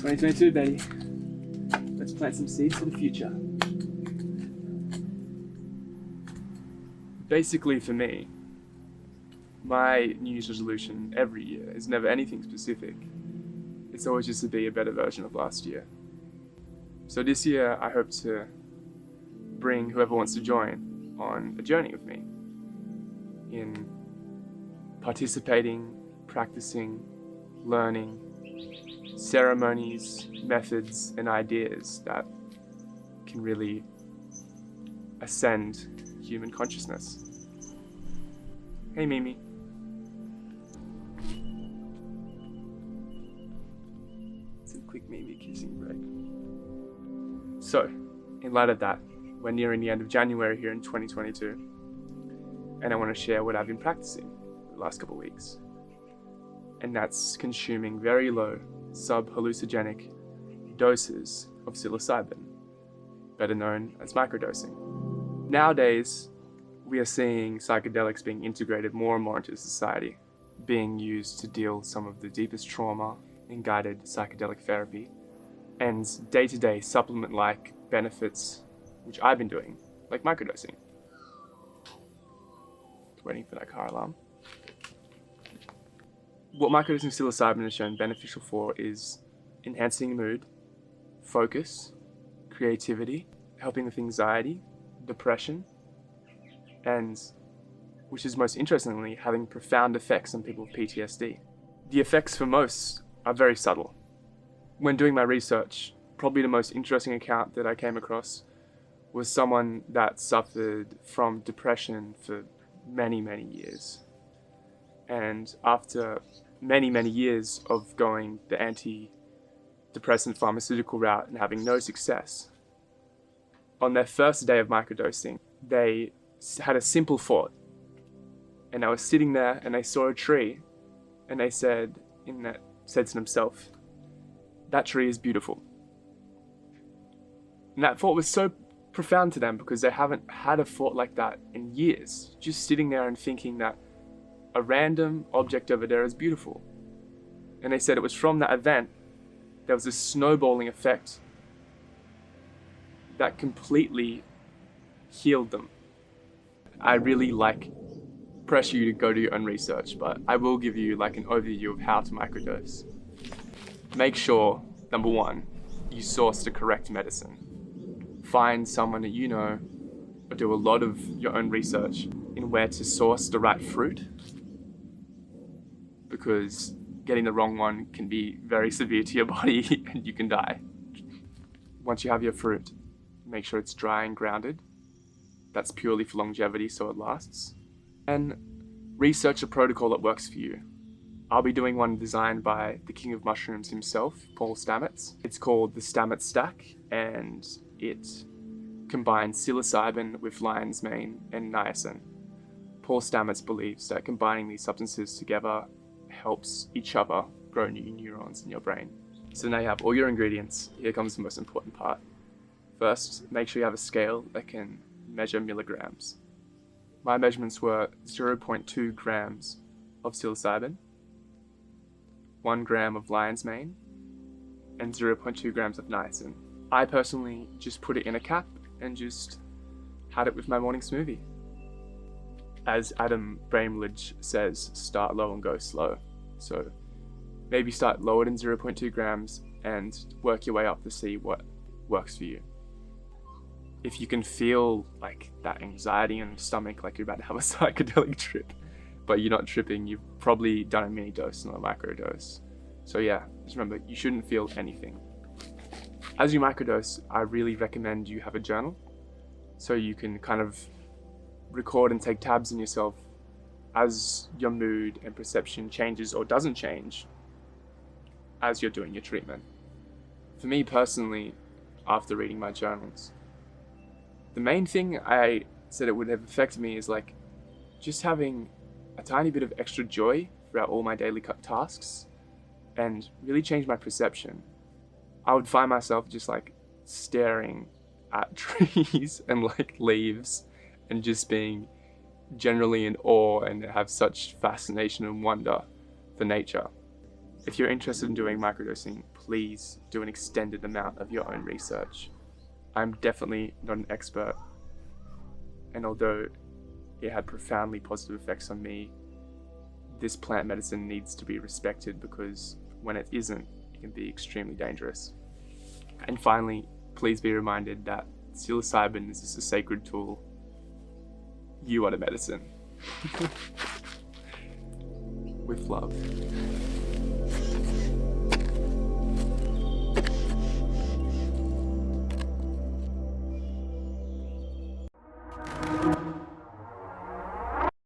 2022, baby. Let's plant some seeds for the future. Basically, for me, my New Year's resolution every year is never anything specific. It's always just to be a better version of last year. So this year, I hope to bring whoever wants to join on a journey with me in participating, practicing, learning ceremonies, methods, and ideas that can really ascend human consciousness. Hey, Mimi. It's a quick Mimi kissing break. So, in light of that, we're nearing the end of January here in 2022, and I want to share what I've been practicing the last couple of weeks. And that's consuming very low sub-hallucinogenic doses of psilocybin, better known as microdosing. Nowadays, we are seeing psychedelics being integrated more and more into society, being used to deal some of the deepest trauma in guided psychedelic therapy, and day-to-day supplement-like benefits, which I've been doing, like microdosing. Waiting for that car alarm. What microdosing psilocybin has shown beneficial for is enhancing mood, focus, creativity, helping with anxiety, depression, and, which is most interestingly, having profound effects on people with PTSD. The effects for most are very subtle. When doing my research, probably the most interesting account that I came across was someone that suffered from depression for many, many years. And after many, many years of going the antidepressant pharmaceutical route and having no success, on their first day of microdosing, they had a simple thought. And I was sitting there and they saw a tree and they said to themselves, "That tree is beautiful." And that thought was so profound to them because they haven't had a thought like that in years. Just sitting there and thinking that a random object over there is beautiful. And they said it was from that event, there was this snowballing effect that completely healed them. I really pressure you to go do your own research, but I will give you an overview of how to microdose. Make sure, number one, you source the correct medicine. Find someone that you know, or do a lot of your own research in where to source the right fruit, because getting the wrong one can be very severe to your body and you can die. Once you have your fruit, make sure it's dry and grounded. That's purely for longevity, so it lasts. And research a protocol that works for you. I'll be doing one designed by the king of mushrooms himself, Paul Stamets. It's called the Stamets Stack, and it combines psilocybin with lion's mane and niacin. Paul Stamets believes that combining these substances together helps each other grow new neurons in your brain. So now you have all your ingredients. Here comes the most important part. First, make sure you have a scale that can measure milligrams. My measurements were 0.2 grams of psilocybin, 1 gram of lion's mane, and 0.2 grams of niacin. I personally just put it in a cap and just had it with my morning smoothie. As Adam Bramlage says, start low and go slow. So maybe start lower than 0.2 grams and work your way up to see what works for you. If you can feel that anxiety in your stomach, like you're about to have a psychedelic trip, but you're not tripping, you've probably done a mini dose, not a microdose. So yeah, just remember, you shouldn't feel anything. As you microdose, I really recommend you have a journal so you can kind of record and take tabs on yourself as your mood and perception changes or doesn't change as you're doing your treatment. For me personally, after reading my journals, the main thing I said it would have affected me is just having a tiny bit of extra joy throughout all my daily tasks and really change my perception. I would find myself just staring at trees and leaves and just being generally in awe and have such fascination and wonder for nature. If you're interested in doing microdosing, please do an extended amount of your own research. I'm definitely not an expert, and although it had profoundly positive effects on me, this plant medicine needs to be respected, because when it isn't, it can be extremely dangerous. And finally, please be reminded that psilocybin is just a sacred tool. You are the medicine. With love.